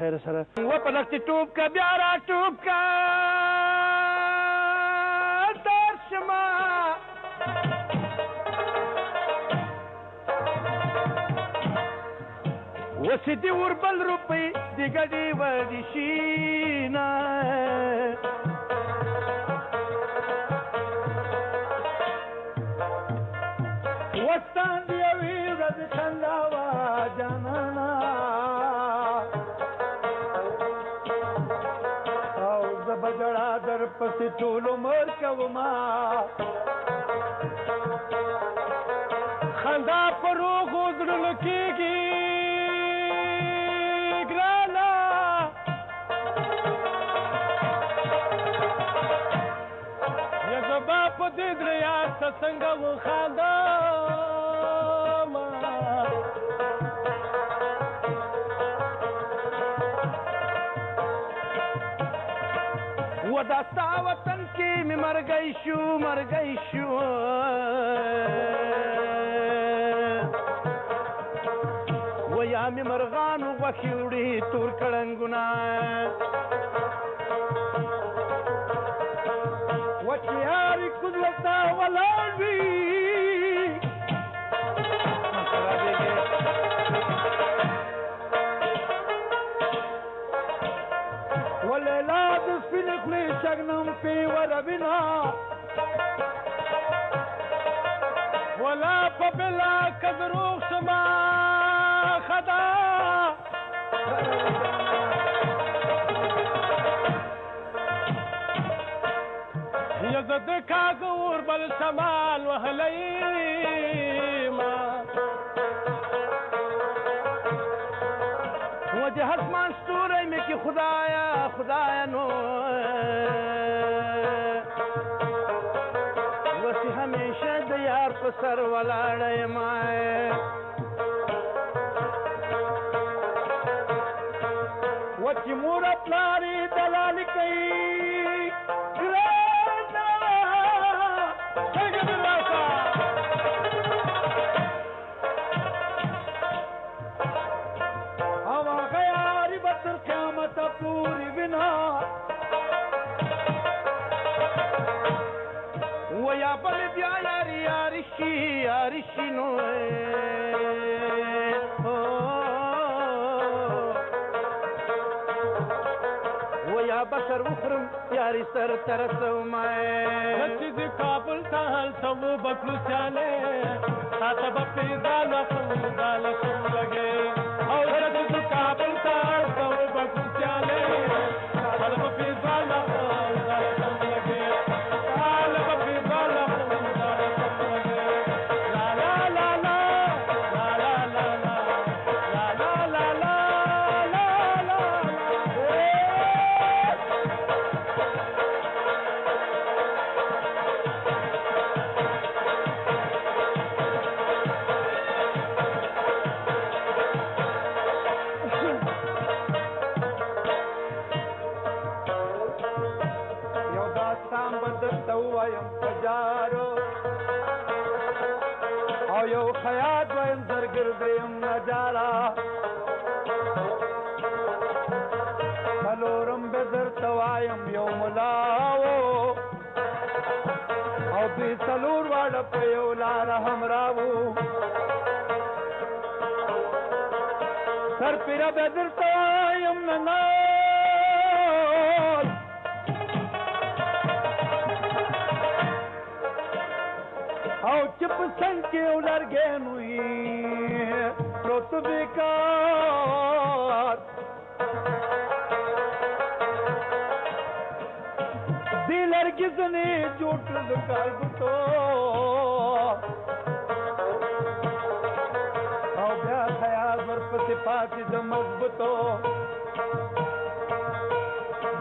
خیر سره وپلکتې ټوپ که بیا را ټوپ که درشمه وسې دې وربل روپۍ د ګډې وړې شینه وستان د یوې ورځې خندا وه جانانه او زه به ژړا در پسې ټول عمر کومه خندا په روغو زړونو کېږي په دې زړه یار ته څنګه وخاندمه و دا ستا وطن کې مې مرګی شو مرګی شو و یا مې مرغانو غوښې وړي تور کړنګونه وچیاری کدلتا ولاړ وي ولیلا د سپینې خولې شګنم پې وربینا ولا په بلا که دروغ شمه خدا زه د کاږه اوربل شمال وهلی ما وجه اسمان ستوری مې کې خدایا خدایا نو وسې همیشه د یار په سر ولاړه یمه وچې مور پلار یې دلالي کوي پوری بنا و یا بل بیا یاری یاری شي یاری شي نو و یا بشر وخرم یاری سر ترسوم چې د کابل ته هلته وبکلو چاله تاته به پیزاله پیزاله لګې او چې د کابل ته هلته وبکلو چاله تاته به پیزاله پیزاله لګې تاته به پیزاله پیزاله لګې لا لا لا لا لا لا لا لا لا لا او یو خیاط ویم زرګردیم نجالا څلورم به درته وایم یو ملاو او دوی څلور واړه په یو لاره همراو سرپیره به درته وایم ننال او چې په څنګ کې یو لرګین وي پروت بیکار دې لرګي ځنې جوړ کړل د کارګوټو او بیا خیال ورپسې پاتې د مضبوطو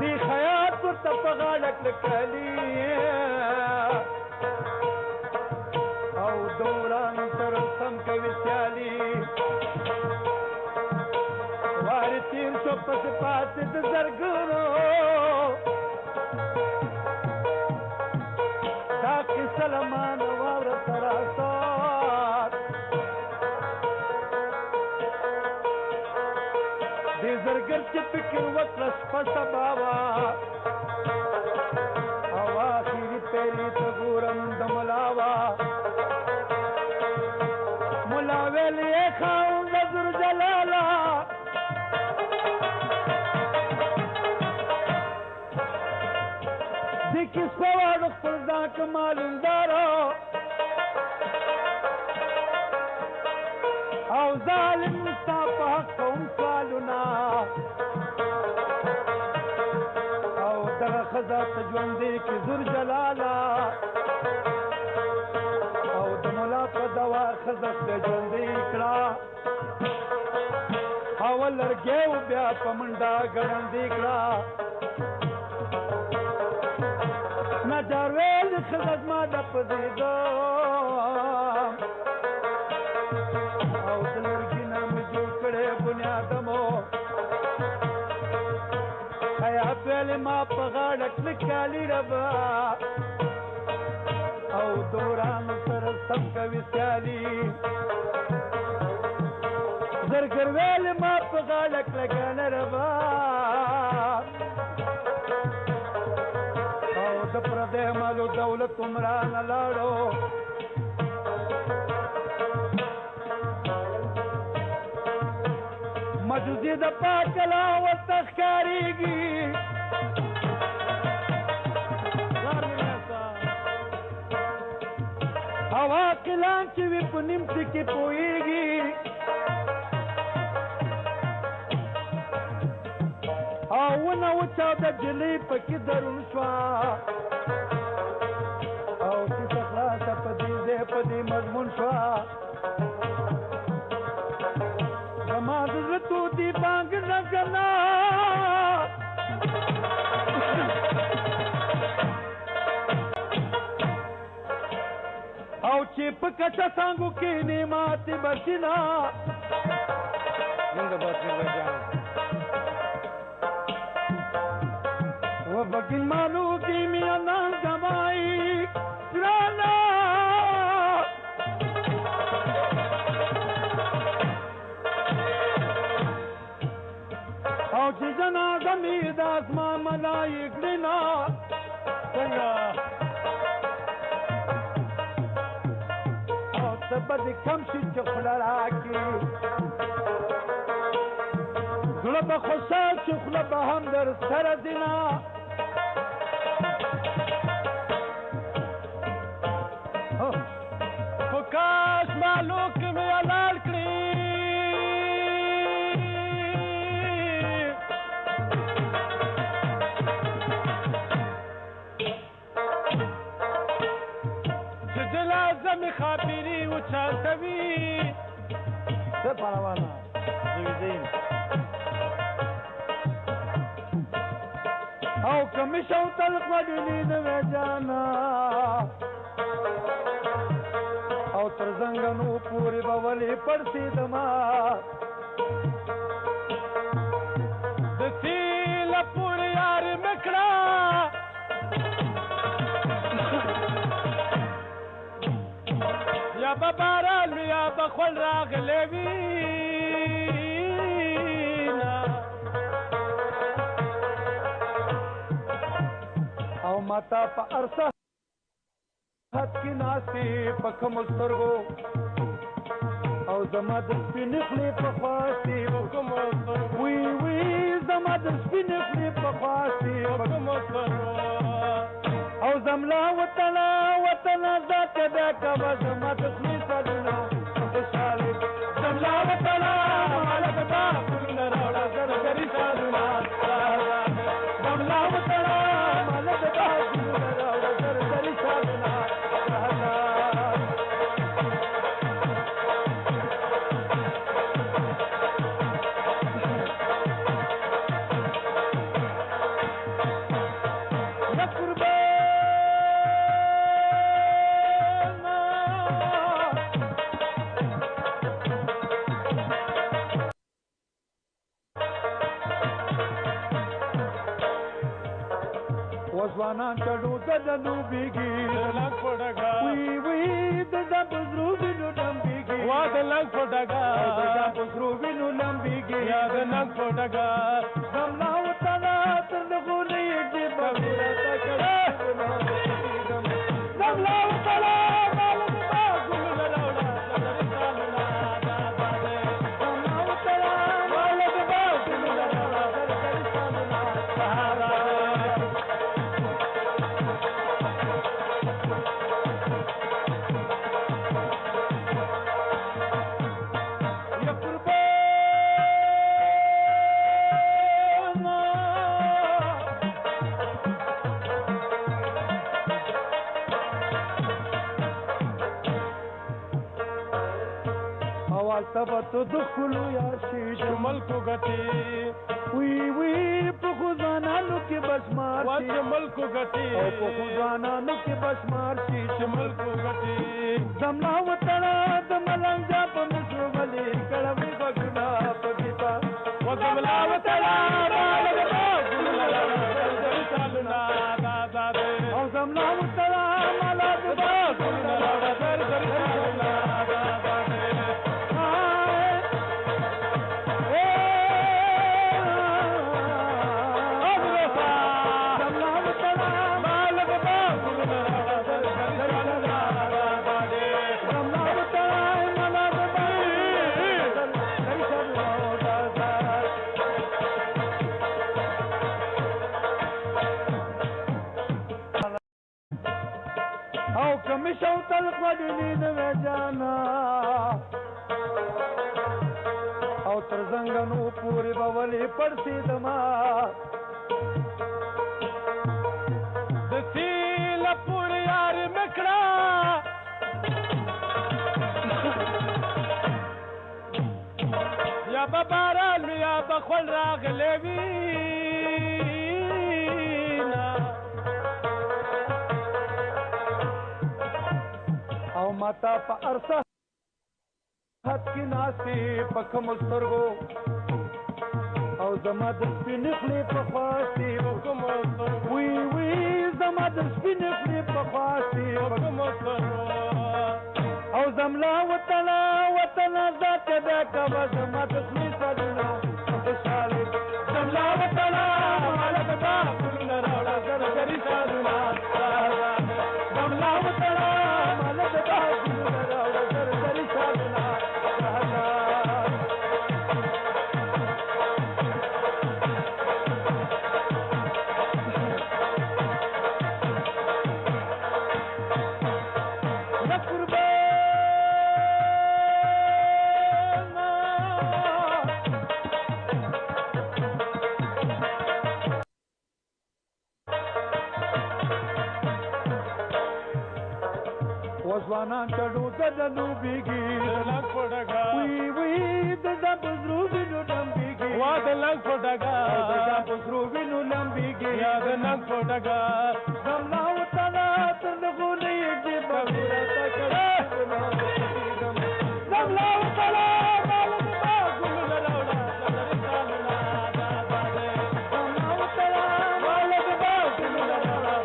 دې خیال ورته په غاړه کلکلي او دوران تر سم کوي سیالي وارې تیر شو پسې پاتې د زرګونو دا کیسه له ما نه واوره سراسر دې زرګر چې فکر وکړه شپه سبا وه او آخري پیرې ته ګورم د ملا وه ملا ویل یې خاونده ذوالجلاله دې کې سپه وه د خپل ځان که معلومداره او ظالم ستا په حق کوم سوالونه او دغه ښځه ته ژوندې کړي ذوالجلاله او د ملا په دوا ښځه ته ژوندې کړه او لرګی و بیا په منډه ګړندې کړه نجار ویل ښځه زما د پزېدو او د لرګي نه مې جوړ کړی بنیادمو حیات ویلې ما په غاړه کلک کالي ربه او د ورانو سره سم کوي سیالي زرګر ویلې ما په غاړه کلکانه ربه او د پردی مالو دولت عمرانه لاړو مجوزي د پاکلا ورته ښکارېږي او عاقلان چې وي په نیم څه کې پوهېږي او ونه وچاوده جلۍ پکې درون شوه او کیسه خلاصه په دې ځای په دې مضمون شوه زما د زړه تودې بانګ نه ګڼه او چې په کچه څانګو کښېنې ماتې به شي نه وبگین مالو کی میانان زمائی گرانا او چی جنازه می د اسمان ملائک دینا څنګه او ته به دې کم شي چې خوله راکړي زړه به خوشحال شي خوله به هم در سره ځینه خو کاش مالو کې مې حلال کړي چې جنازه مې خاطرې وچاټوي څه پروا نه زویدین او کمی شو تلق ودلی دوی جانا او تر زنگنو پوری بولی پرسی دما دسی لپوری یاری مکڑا یا بباران یا بخول راغ لیوینا او ماتا پا ارسا حد کی ناستی پا کمسترگو او زما در سپین خلی پا خواستی پا کمسترگو وی وی زما در سپین خلی پا خواستی پا کمسترگو او زملا وطنا ذات بیکا و زما در خلی سالنا خوشحالی زملا وطنا مالک دا کلنا روڑا زرگری سالنا زملا وطنا مالک دا کلنا روڑا زرگری سالنا وزوانان چڑو ددنو بیگی وی وی ددا بزرو بینو دم بیگی وا د لنګ په ډګر د جام په سرو وینو لمبېږي یا د لنګ په ډګر زملا وطنه تر دغو لېږدي بګوره ته کړه زملا وطنه تبتو دخلو یا شیش ملکو گټي وی وی په خزانانو کې بشمار وا چې ملکو گټي او په خزانانو کې بشمار شي چې ملکو گټي زملا وطنه د ملنګ په مصر ولي کړوي بګنا په دیپا و زملا وطنه مالک باغونه لړل چالنا دا او زملا وطنه مالک باغونه لړل چالنا شوتل قدلی د جانا او تر زنګنو پوری بولې پړسي دما د سیل پوری یار مکړه یا باران یا بخول راغلی وي ماتا په ارسه حد کې ناسي په کوم سترګو او زما د سپینې خولې په خواسي وی وی زما د سپینې خولې په خواسي او زملا وطنه ذات دا کوه زما د خولې سرونه خوشحالې زملا وطنه مالک دا ګلونه راوړه زرګري سرونه زملا وطنه وزوانان چډو ددنو بیږي لنګ په ډګر وی وی د زبرو وینو لمبيږي وا د لنګ په ډګر د زبرو وینو لمبيږي یا د لنګ په ډګر زملا وطنه تر دغو لېږدي بګوره ته کړه زملا وطنه مالک باغونه راوړه زملا وطنه مالک باغونه راوړه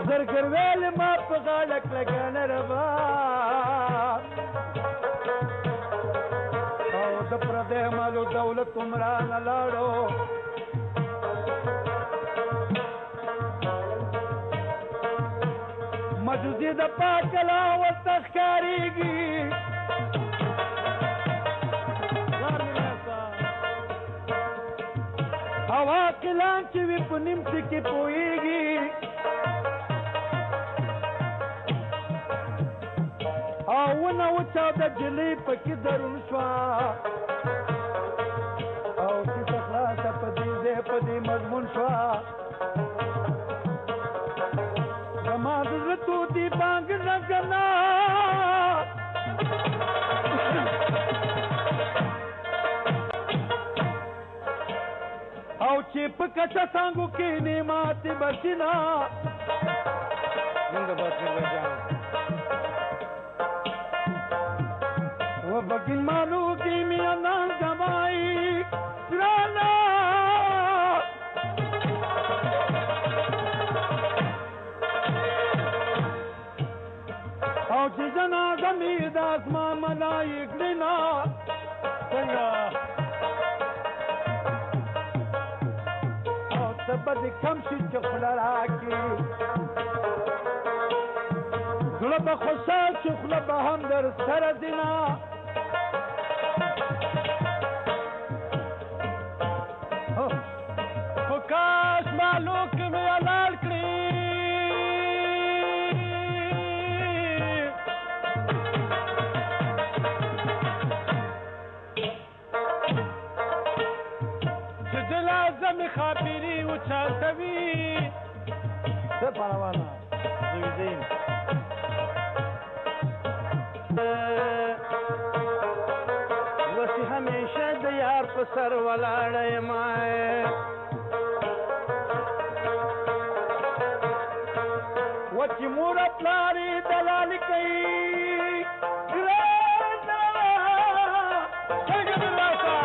زرګر ویل ما په غاړه کلګنه روا او د پردې مالو دولت عمران لاړو مجوزي د پاکلا وتخکاریږي او عاقلان چې وي په نیم کې پوهېږي او ونه وچا د جلې پکې درون شوه او کیسه خلاصه په دې ځای په دې مضمون شوه زما د زړه طوطي بانګ نه کنا او چې په کچه څانګو کې نه ماتې بشینا زنده‌باد میرویس وبگین مالو کی میانان گمائی سرانا او به دې کم شي چې خوله راکړي زړه به خوشحال چې خوله به هم در سره ځینه خو کاش مالو کې مې حلال کړي چې جنازه مې خاپیري وچاتوي څه پروانه زویدین وسی همیشه د یار په سر ولاړه یم و چې مور پلار یې دلالي کوي ګرانه څنګه دې راسه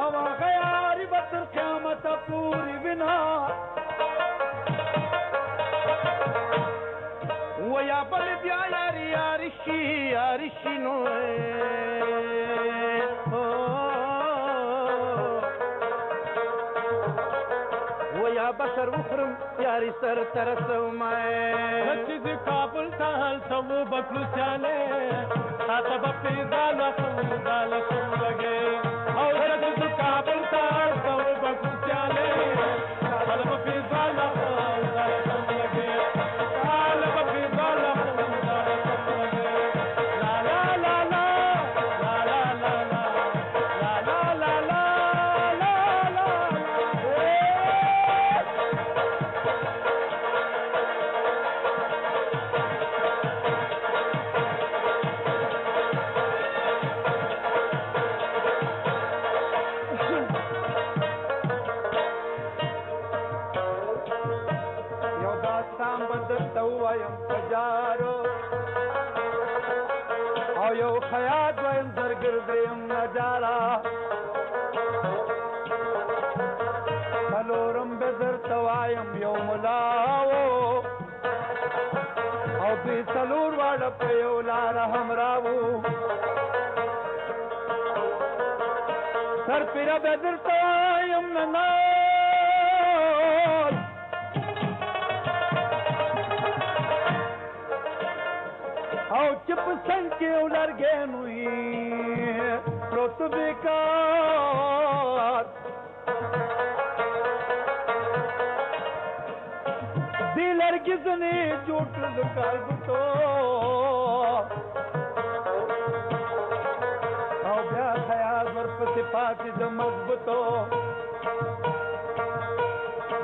او هغه یاري به تر قیامته پورې وینا ویا بل بیا یاري یاري شي نو ویا بشر وخرم یاري سر ترسم چې د کابل ته هلته وبکلو سیاله تاته به پیدا لکم لګې او چې د کابل ته هلته وبکلو سیاله تاته به پیدا لکم لګې او یو خیاط وایم زرګردیم نجارا څلورم به درته وایم یو ملاو او دوی څلور واړه په یو لاره همراو سرپیره به درته وایم ننال او چې په څنګ کې یو لرګین وي پروت بیکار دې لرګي ځنې جوړ کړل کارګوټو او بیا خیال ورپسې پاتې د مضبوطو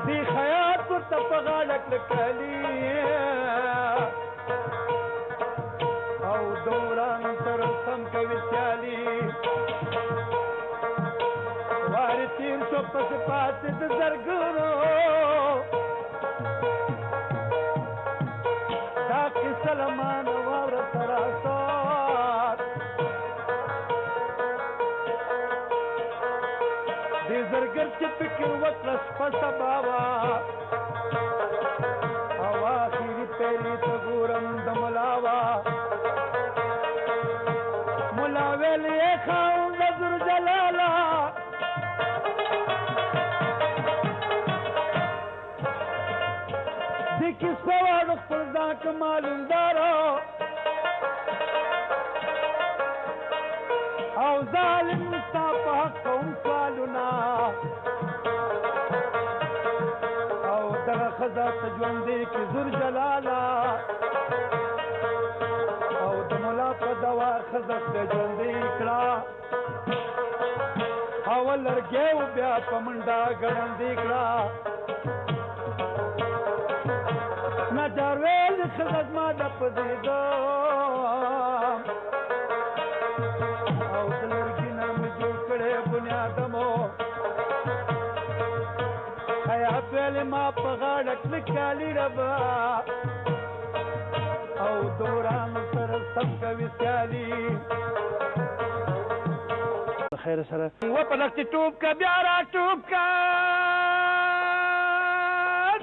دې خیاط ورته په غاړه کلکلي دوران تر سم کوي سیالي وارې تیر شو پسې پاتې د زرګونو دا قصه له مانه واوره سراسر دې زرګر چې فکر وکړه شپه سبا وه او اخري پیرې ته ګورم د ملا وه ملا ویل یې خاوند ذوالجلاله دې کیسه واړه خپل ځان که معلومدارو او ظالم ستا په حق کوم سوالونه او دغه ښځه ته ژوندې کړي ذوالجلاله په دوا ښځه ته ژوندۍ کړه او لرګی و بیا په منډه ګړندۍ کړه نجار ویل ښځه زما د پځېدم او د لرګي نه مې جوړ کړی بنیادمو حیات ویلې ما په غاړه کلک کالي ربه او دوران سره سم کوي سیالي خیر سره و په لکتې ټوب که بیا را ټوب که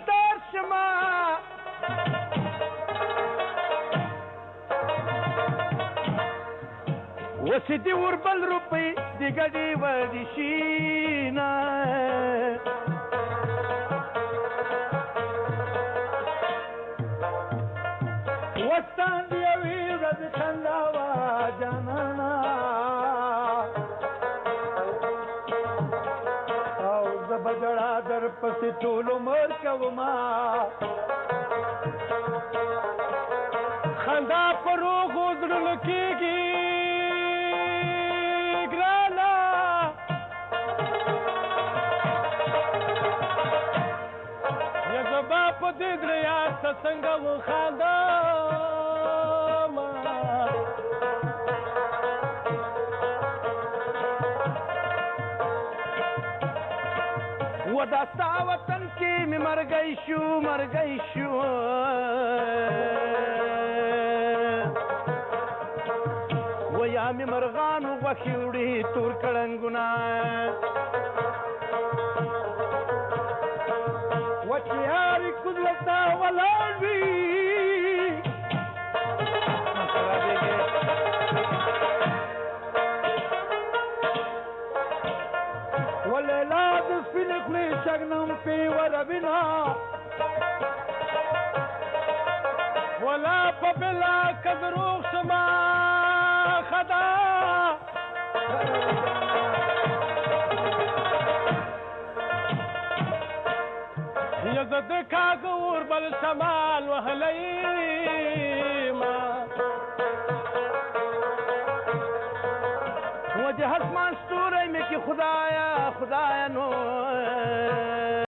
در شمه و اوس دي وربل روپۍ د ګډې وړي شینه وطن دی یوې ورځې خندا وه جانانه او زه به ژړا در پسې ټول عمر کومه خندا په روغو زړونو کېږي ګرانه یا زما په دې زړه یار ته څنګه وخاندمه و دا ستا وطن کې مې مرګی شو مرګی شو و یا مې مرغانو غوښې وړي تور کړنګونه و چې یارې کوزلتا ولاړ وي ولیلا د سپینې خولې شګنم پې وربینا ولا په بلا که دروغ شمه ښه ده یا زه د کاږه اوربل شمال وهلی یم و د اسمان ستوری مې کې خدایه خدایه نو